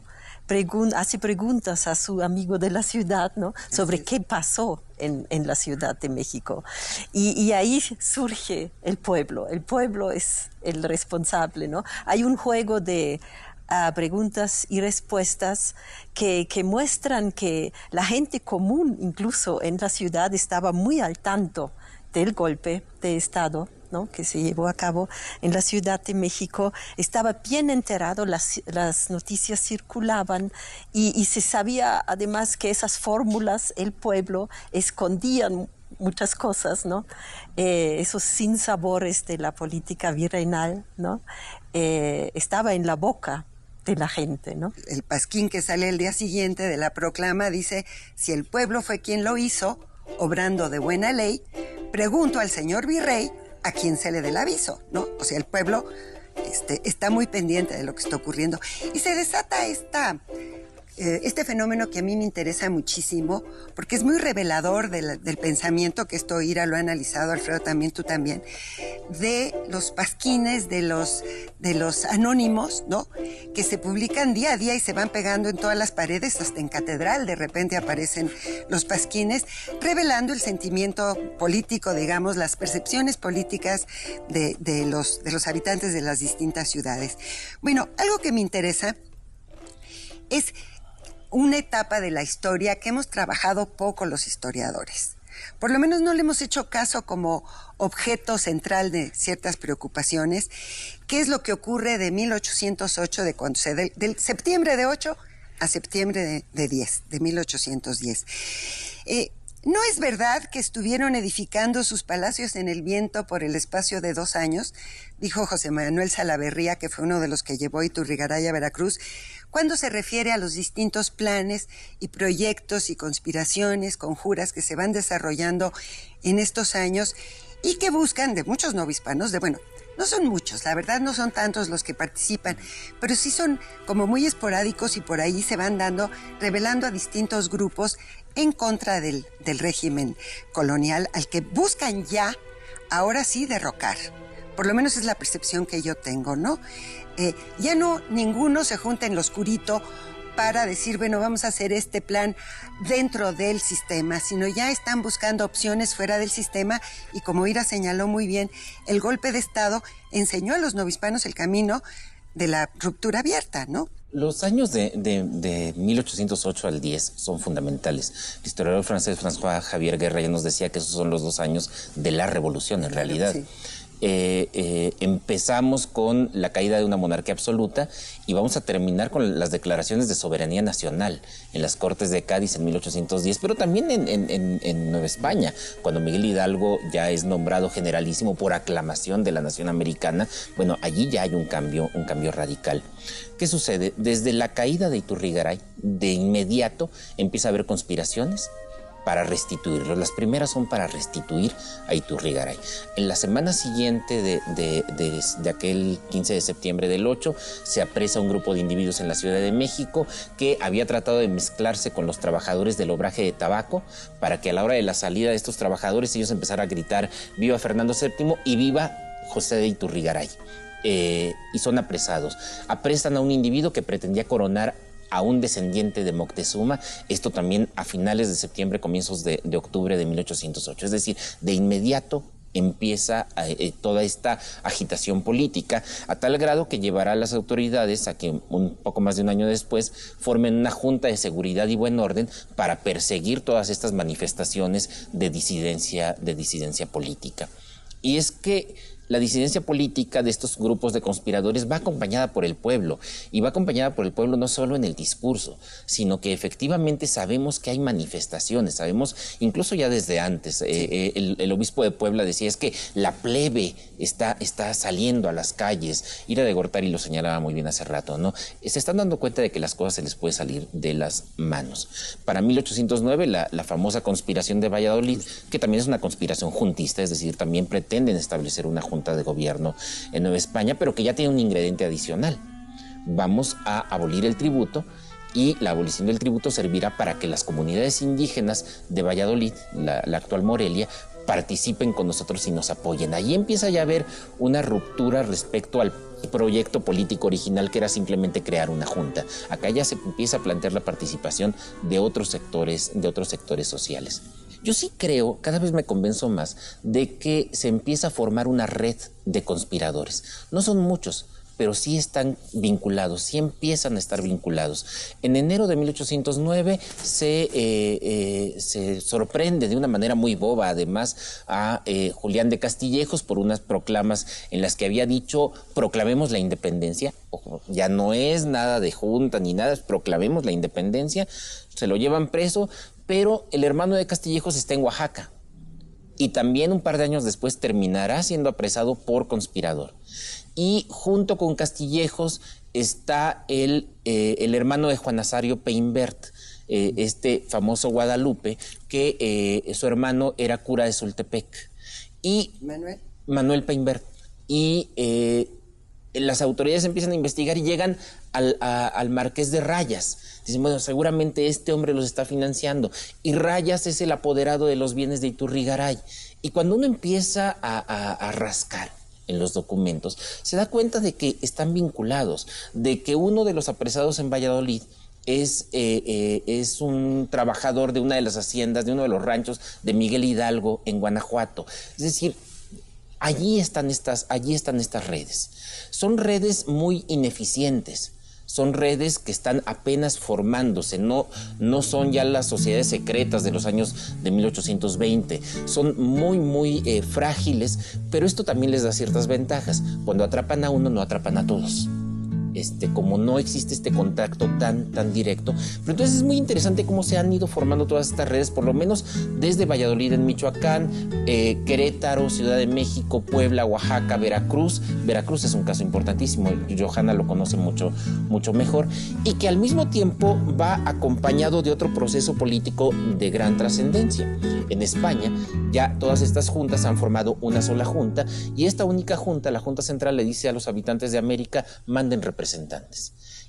hace preguntas a su amigo de la ciudad, ¿no? Sobre qué pasó en la Ciudad de México. Y ahí surge el pueblo. El pueblo es el responsable, ¿no? Hay un juego de preguntas y respuestas que muestran que la gente común, incluso en la ciudad, estaba muy al tanto del golpe de Estado, ¿no? Que se llevó a cabo en la Ciudad de México. Estaba bien enterado, las noticias circulaban y se sabía además que esas fórmulas, el pueblo, escondían muchas cosas, ¿no? Esos sinsabores de la política virreinal, ¿no? Estaba en la boca de la gente, ¿no? El pasquín que sale el día siguiente de la proclama dice: si el pueblo fue quien lo hizo, obrando de buena ley, pregunto al señor virrey a quien se le dé el aviso, ¿no? O sea, el pueblo está muy pendiente de lo que está ocurriendo. Y se desata este fenómeno que a mí me interesa muchísimo, porque es muy revelador del pensamiento, que esto Ira lo ha analizado, Alfredo también, tú también, de los pasquines, de los anónimos, ¿no? Que se publican día a día y se van pegando en todas las paredes, hasta en catedral de repente aparecen los pasquines, revelando el sentimiento político, digamos, las percepciones políticas de los habitantes de las distintas ciudades. Bueno, algo que me interesa es una etapa de la historia que hemos trabajado poco los historiadores. Por lo menos no le hemos hecho caso como objeto central de ciertas preocupaciones. ¿Qué es lo que ocurre de 1808, de cuando del septiembre de 8 a septiembre de 10, de 1810? No es verdad que estuvieron edificando sus palacios en el viento por el espacio de 2 años, dijo José Manuel Salaverría, que fue uno de los que llevó Iturrigaray a Veracruz, cuando se refiere a los distintos planes y proyectos y conspiraciones, conjuras que se van desarrollando en estos años y que buscan de muchos novohispanos, no son muchos, la verdad no son tantos los que participan, pero sí son como muy esporádicos y por ahí se van revelando a distintos grupos en contra del régimen colonial al que buscan ya, ahora sí, derrocar. Por lo menos es la percepción que yo tengo, ¿no? Ya no ninguno se junta en lo oscurito para decir, bueno, vamos a hacer este plan dentro del sistema, sino ya están buscando opciones fuera del sistema y, como Ira señaló muy bien, el golpe de Estado enseñó a los novohispanos el camino de la ruptura abierta, ¿no? Los años de 1808 al 10 son fundamentales. El historiador francés François Javier Guerra ya nos decía que esos son los 2 años de la revolución, en realidad. Sí. Empezamos con la caída de una monarquía absoluta y vamos a terminar con las declaraciones de soberanía nacional en las Cortes de Cádiz en 1810, pero también en Nueva España, cuando Miguel Hidalgo ya es nombrado generalísimo por aclamación de la nación americana. Bueno, allí ya hay un cambio radical. ¿Qué sucede? Desde la caída de Iturrigaray, de inmediato empieza a haber conspiraciones para restituirlo. Las primeras son para restituir a Iturrigaray. En la semana siguiente de aquel 15 de septiembre del 8, se apresa un grupo de individuos en la Ciudad de México que había tratado de mezclarse con los trabajadores del obraje de tabaco para que a la hora de la salida de estos trabajadores ellos empezaran a gritar viva Fernando VII y viva José de Iturrigaray. Y son apresados. Apresan a un individuo que pretendía coronar a un descendiente de Moctezuma, esto también a finales de septiembre, comienzos de octubre de 1808. Es decir, de inmediato empieza toda esta agitación política, a tal grado que llevará a las autoridades a que un poco más de un año después formen una junta de seguridad y buen orden para perseguir todas estas manifestaciones de disidencia política. Y es que la disidencia política de estos grupos de conspiradores va acompañada por el pueblo, y va acompañada por el pueblo no solo en el discurso, sino que efectivamente sabemos que hay manifestaciones, sabemos incluso ya desde antes, el obispo de Puebla decía, es que la plebe está saliendo a las calles. Ira de Gortari lo señalaba muy bien hace rato, ¿no? Se están dando cuenta de que las cosas se les puede salir de las manos. Para 1809, la famosa conspiración de Valladolid, que también es una conspiración juntista, es decir, también pretenden establecer una junta de gobierno en Nueva España, pero que ya tiene un ingrediente adicional. Vamos a abolir el tributo, y la abolición del tributo servirá para que las comunidades indígenas de Valladolid, la actual Morelia, participen con nosotros y nos apoyen. Ahí empieza ya a haber una ruptura respecto al proyecto político original, que era simplemente crear una junta. Acá ya se empieza a plantear la participación de otros sectores sociales. Yo sí creo, cada vez me convenzo más, de que se empieza a formar una red de conspiradores. No son muchos, pero sí están vinculados, sí empiezan a estar vinculados. En enero de 1809 se sorprende de una manera muy boba, además, a Julián de Castillejos por unas proclamas en las que había dicho, proclamemos la independencia. Ojo, ya no es nada de junta ni nada, es proclamemos la independencia. Se lo llevan preso, pero el hermano de Castillejos está en Oaxaca. Y también un par de años después terminará siendo apresado por conspirador. Y junto con Castillejos está el hermano de Juan Nazario Peinbert, este famoso Guadalupe, que su hermano era cura de Sultepec. Y Manuel Peinbert. Y las autoridades empiezan a investigar y llegan al Marqués de Rayas. Dicen, bueno, seguramente este hombre los está financiando. Y Rayas es el apoderado de los bienes de Iturrigaray. Y cuando uno empieza a rascar en los documentos, se da cuenta de que están vinculados, de que uno de los apresados en Valladolid es un trabajador de una de las haciendas, de uno de los ranchos de Miguel Hidalgo en Guanajuato. Es decir, allí están estas redes. Son redes muy ineficientes. Son redes que están apenas formándose, no son ya las sociedades secretas de los años de 1820, son muy frágiles, pero esto también les da ciertas ventajas. Cuando atrapan a uno, no atrapan a todos. Como no existe este contacto tan directo. Pero entonces es muy interesante cómo se han ido formando todas estas redes, por lo menos desde Valladolid en Michoacán, Querétaro, Ciudad de México, Puebla, Oaxaca, Veracruz. Veracruz es un caso importantísimo, Johanna lo conoce mucho mejor, y que al mismo tiempo va acompañado de otro proceso político de gran trascendencia. En España ya todas estas juntas han formado una sola junta, y esta única junta, la Junta Central, le dice a los habitantes de América, manden representantes.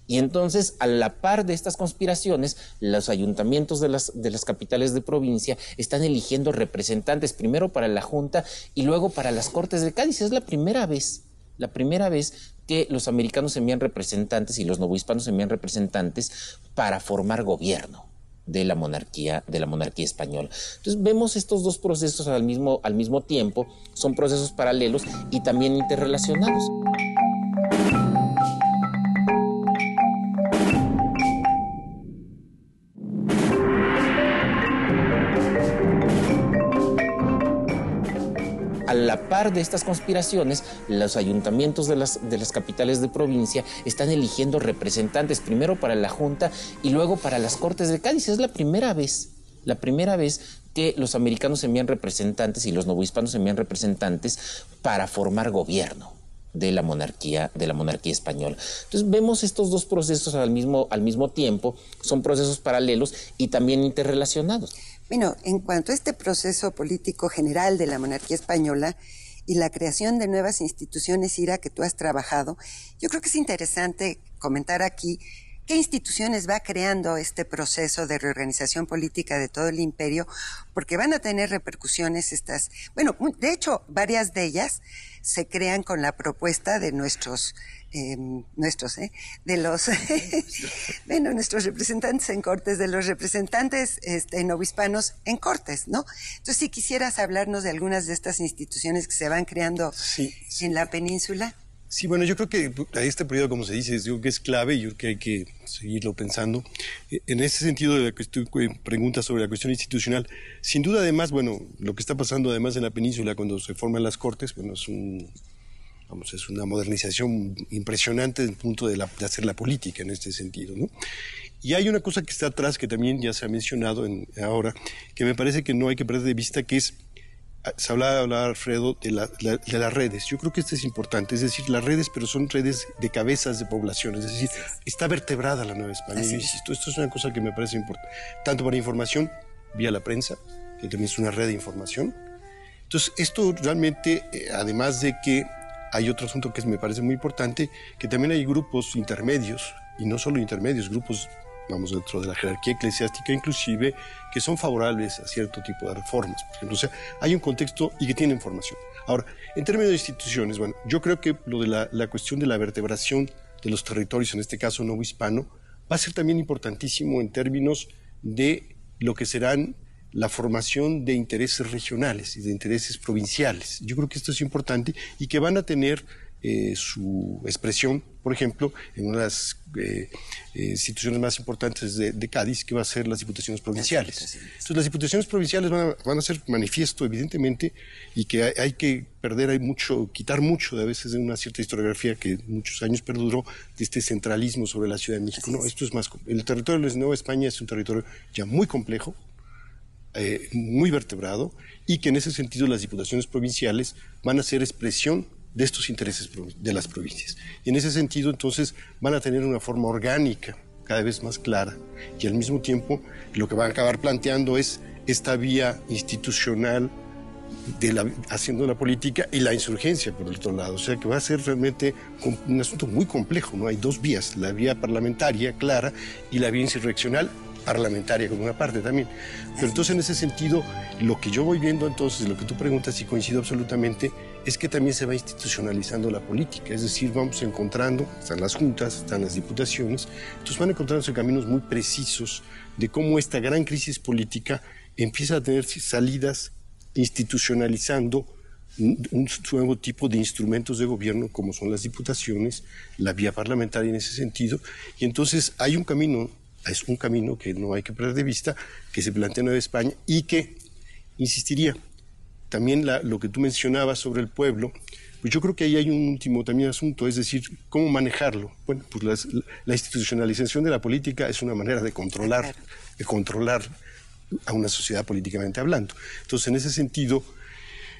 Y entonces, a la par de estas conspiraciones, los ayuntamientos de las capitales de provincia están eligiendo representantes, primero para la Junta y luego para las Cortes de Cádiz. Es la primera vez que los americanos envían representantes y los novohispanos envían representantes para formar gobierno de la monarquía española. Entonces vemos estos dos procesos al mismo tiempo, son procesos paralelos y también interrelacionados. A la par de estas conspiraciones, los ayuntamientos de las capitales de provincia están eligiendo representantes, primero para la Junta y luego para las Cortes de Cádiz. Es la primera vez que los americanos envían representantes y los novohispanos envían representantes para formar gobierno de la monarquía española. Entonces vemos estos dos procesos al mismo tiempo, son procesos paralelos y también interrelacionados. Bueno, en cuanto a este proceso político general de la monarquía española y la creación de nuevas instituciones, Ira, que tú has trabajado, yo creo que es interesante comentar aquí qué instituciones va creando este proceso de reorganización política de todo el imperio, porque van a tener repercusiones de hecho, varias de ellas se crean con la propuesta de nuestros representantes en Cortes, de los representantes novohispanos en Cortes, ¿no? Entonces, si quisieras hablarnos de algunas de estas instituciones que se van creando en la península. Sí, bueno, yo creo que a este periodo, como se dice, digo que es clave y yo creo que hay que seguirlo pensando. En ese sentido de la que tú preguntas sobre la cuestión institucional, sin duda además, bueno, lo que está pasando además en la península cuando se forman las cortes, bueno, es una modernización impresionante desde el punto de hacer la política en este sentido, ¿no? Y hay una cosa que está atrás, que también ya se ha mencionado ahora, que me parece que no hay que perder de vista, que es, se hablaba Alfredo, de las redes. Yo creo que esto es importante, es decir, las redes, pero son redes de cabezas de poblaciones, es decir, está vertebrada la Nueva España. Yo insisto, esto es una cosa que me parece importante, tanto para información, vía la prensa, que también es una red de información. Entonces, esto realmente, además de que hay otro asunto que me parece muy importante, que también hay grupos intermedios, y no solo intermedios, grupos, vamos, dentro de la jerarquía eclesiástica inclusive, que son favorables a cierto tipo de reformas, por ejemplo. O sea, hay un contexto y que tienen formación. Ahora, en términos de instituciones, bueno, yo creo que lo de la cuestión de la vertebración de los territorios, en este caso novohispano, va a ser también importantísimo en términos de lo que serán la formación de intereses regionales y de intereses provinciales. Yo creo que esto es importante y que van a tener su expresión, por ejemplo, en una de las instituciones más importantes de Cádiz, que va a ser las diputaciones provinciales. Entonces, las diputaciones provinciales van a ser manifiesto, evidentemente, y que hay que quitar mucho de a veces de una cierta historiografía que muchos años perduró, de este centralismo sobre la Ciudad de México. No, esto es más. El territorio de Nueva España es un territorio ya muy complejo, muy vertebrado, y que en ese sentido las diputaciones provinciales van a ser expresión de estos intereses de las provincias. Y en ese sentido, entonces, van a tener una forma orgánica cada vez más clara, y al mismo tiempo lo que van a acabar planteando es esta vía institucional haciendo la política y la insurgencia por el otro lado. O sea que va a ser realmente un asunto muy complejo, ¿no? Hay dos vías, la vía parlamentaria clara y la vía insurreccional parlamentaria como una parte también. Pero entonces, en ese sentido, lo que yo voy viendo entonces, lo que tú preguntas y coincido absolutamente, es que también se va institucionalizando la política, es decir, vamos encontrando, están las juntas, están las diputaciones, entonces van encontrándose caminos muy precisos de cómo esta gran crisis política empieza a tener salidas institucionalizando un nuevo tipo de instrumentos de gobierno como son las diputaciones, la vía parlamentaria en ese sentido, y entonces hay un camino, es un camino que no hay que perder de vista, que se plantea en Nueva España y que, insistiría, también lo que tú mencionabas sobre el pueblo, pues yo creo que ahí hay un último también asunto, es decir, cómo manejarlo. Bueno, pues la institucionalización de la política es una manera de controlar a una sociedad políticamente hablando. Entonces, en ese sentido,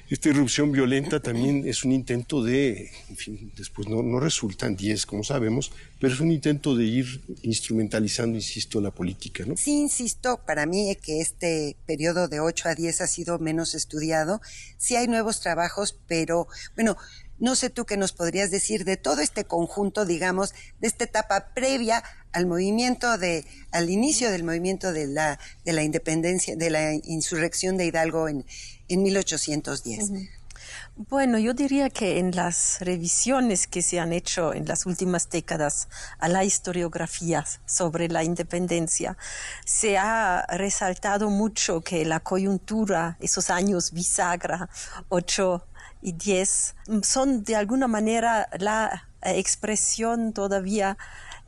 esta irrupción violenta también es un intento de, en fin, después no resulta en 10, como sabemos, pero es un intento de ir instrumentalizando, insisto, la política, ¿no? Sí, insisto, para mí que este periodo de 8 a 10 ha sido menos estudiado. Sí hay nuevos trabajos, pero, bueno, no sé tú qué nos podrías decir de todo este conjunto, digamos, de esta etapa previa al inicio del movimiento de la independencia, de la insurrección de Hidalgo en 1810. Uh-huh. Bueno, yo diría que en las revisiones que se han hecho en las últimas décadas a la historiografía sobre la independencia, se ha resaltado mucho que la coyuntura, esos años bisagra, 8 y 10, son de alguna manera la expresión todavía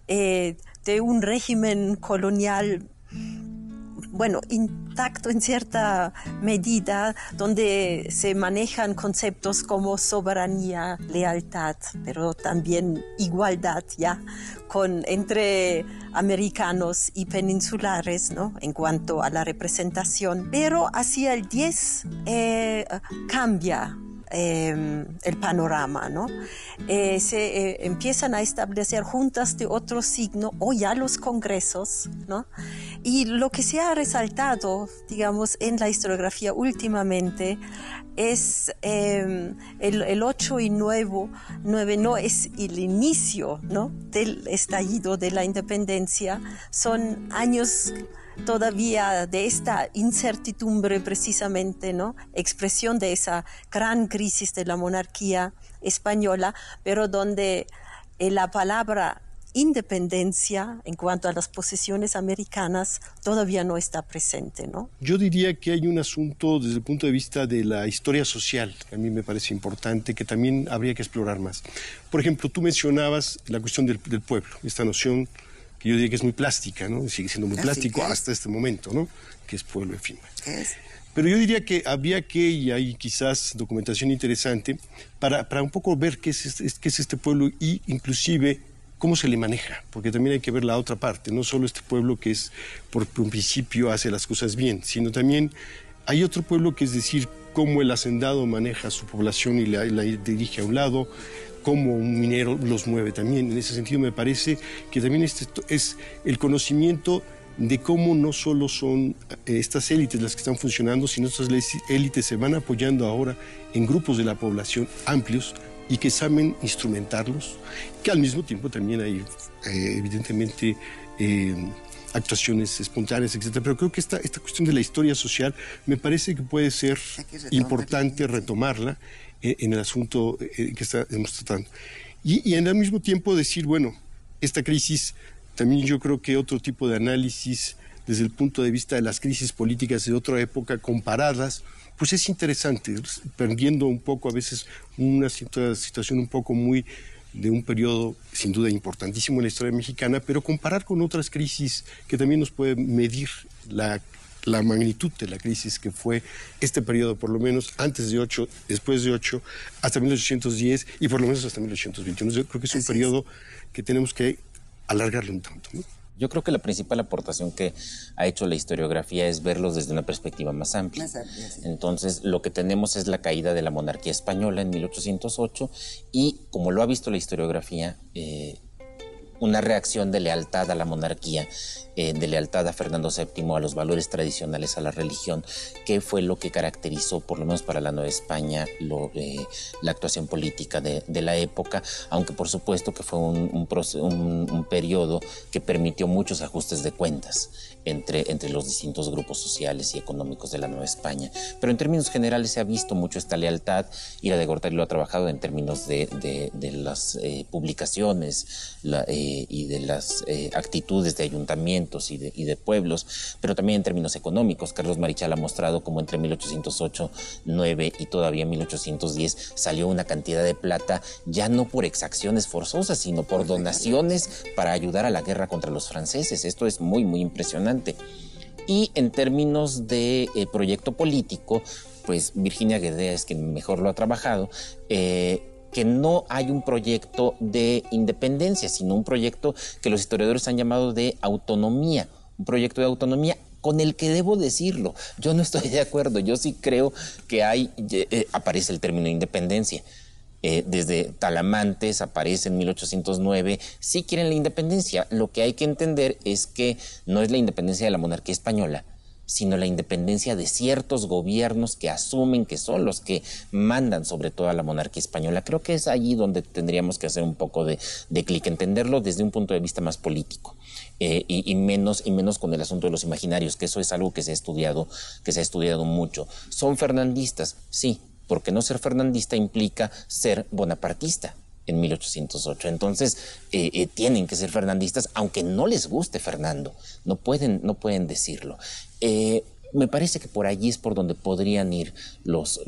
de un régimen colonial, bueno, intacto en cierta medida, donde se manejan conceptos como soberanía, lealtad, pero también igualdad ya entre americanos y peninsulares, ¿no? En cuanto a la representación. Pero hacia el 10 cambia el panorama, ¿no? Se empiezan a establecer juntas de otro signo o ya los congresos, ¿no? Y lo que se ha resaltado, digamos, en la historiografía últimamente es el 8 y 9 no es el inicio, ¿no? Del estallido de la independencia, son años todavía de esta incertidumbre precisamente, ¿no? Expresión de esa gran crisis de la monarquía española, pero donde la palabra independencia en cuanto a las posesiones americanas todavía no está presente, ¿no? Yo diría que hay un asunto desde el punto de vista de la historia social que a mí me parece importante, que también habría que explorar más. Por ejemplo, tú mencionabas la cuestión del pueblo, esta noción que yo diría que es muy plástica, ¿no? Sigue siendo muy plástico hasta este momento, ¿no? Que es pueblo, en fin. ¿Qué es? Pero yo diría que había que, y hay quizás documentación interesante, para un poco ver qué es este pueblo y inclusive cómo se le maneja, porque también hay que ver la otra parte, no solo este pueblo que es por un principio hace las cosas bien, sino también hay otro pueblo que es decir, cómo el hacendado maneja su población y la dirige a un lado, cómo un minero los mueve también. En ese sentido me parece que también este es el conocimiento de cómo no solo son estas élites las que están funcionando, sino estas élites se van apoyando ahora en grupos de la población amplios y que saben instrumentarlos, que al mismo tiempo también hay evidentemente actuaciones espontáneas, etcétera. Pero creo que esta cuestión de la historia social me parece que puede ser importante retomarla en el asunto que estamos tratando. Y al mismo tiempo decir, bueno, esta crisis, también yo creo que otro tipo de análisis desde el punto de vista de las crisis políticas de otra época comparadas, pues es interesante, perdiendo un poco a veces una situación un poco muy de un periodo sin duda importantísimo en la historia mexicana, pero comparar con otras crisis que también nos puede medir la magnitud de la crisis que fue este periodo, por lo menos antes de 8, después de 8, hasta 1810 y por lo menos hasta 1821. Yo creo que es un periodo que tenemos que alargarlo un tanto, ¿no? Yo creo que la principal aportación que ha hecho la historiografía es verlos desde una perspectiva más amplia. Sí. Entonces, lo que tenemos es la caída de la monarquía española en 1808 y, como lo ha visto la historiografía, una reacción de lealtad a la monarquía, de lealtad a Fernando VII, a los valores tradicionales, a la religión, que fue lo que caracterizó, por lo menos para la Nueva España, la actuación política de la época, aunque por supuesto que fue un periodo que permitió muchos ajustes de cuentas entre los distintos grupos sociales y económicos de la Nueva España. Pero en términos generales se ha visto mucho esta lealtad, y la de Gortari lo ha trabajado en términos de las publicaciones y de las actitudes de ayuntamientos y de pueblos, pero también en términos económicos. Carlos Marichal ha mostrado cómo entre 1808, 9 y todavía 1810 salió una cantidad de plata, ya no por exacciones forzosas, sino por donaciones para ayudar a la guerra contra los franceses. Esto es muy, muy impresionante. Y en términos de proyecto político, pues Virginia Guedea es quien mejor lo ha trabajado, que no hay un proyecto de independencia, sino un proyecto que los historiadores han llamado de autonomía, un proyecto de autonomía con el que debo decirlo, yo no estoy de acuerdo. Yo sí creo que aparece el término independencia. Desde Talamantes aparece en 1809, sí quieren la independencia. Lo que hay que entender es que no es la independencia de la monarquía española, sino la independencia de ciertos gobiernos que asumen que son los que mandan sobre toda la monarquía española. Creo que es allí donde tendríamos que hacer un poco de clic, entenderlo desde un punto de vista más político, y menos con el asunto de los imaginarios, que eso es algo que se ha estudiado mucho. ¿Son fernandistas? Sí, porque no ser fernandista implica ser bonapartista en 1808. Entonces, tienen que ser fernandistas, aunque no les guste Fernando. No pueden decirlo. Me parece que por allí es por donde podrían ir los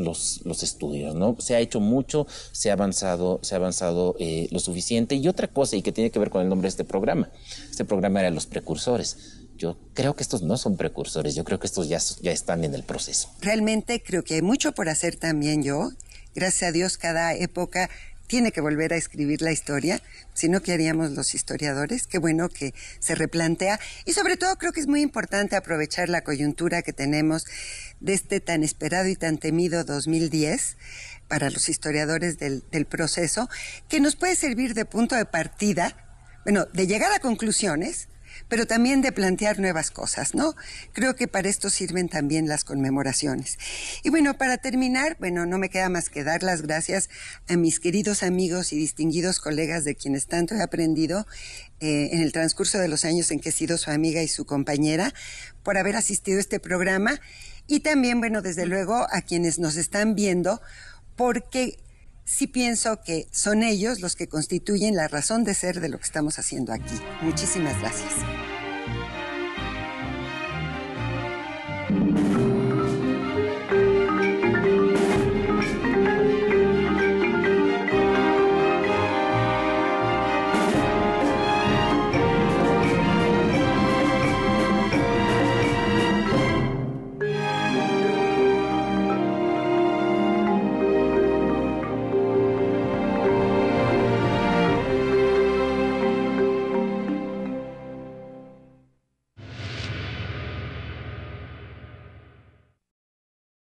estudios, ¿no? Se ha hecho mucho, se ha avanzado lo suficiente. Y otra cosa, y que tiene que ver con el nombre de este programa era Los Precursores. Yo creo que estos no son precursores, yo creo que estos ya están en el proceso. Realmente creo que hay mucho por hacer también yo. Gracias a Dios, cada época tiene que volver a escribir la historia, si no, ¿qué haríamos los historiadores? Qué bueno que se replantea, y sobre todo creo que es muy importante aprovechar la coyuntura que tenemos de este tan esperado y tan temido 2010 para los historiadores del proceso, que nos puede servir de punto de partida, bueno, de llegar a conclusiones, pero también de plantear nuevas cosas, ¿no? Creo que para esto sirven también las conmemoraciones. Y bueno, para terminar, no me queda más que dar las gracias a mis queridos amigos y distinguidos colegas de quienes tanto he aprendido en el transcurso de los años en que he sido su amiga y su compañera, por haber asistido a este programa, y también, desde luego, a quienes nos están viendo, porque sí pienso que son ellos los que constituyen la razón de ser de lo que estamos haciendo aquí. Muchísimas gracias.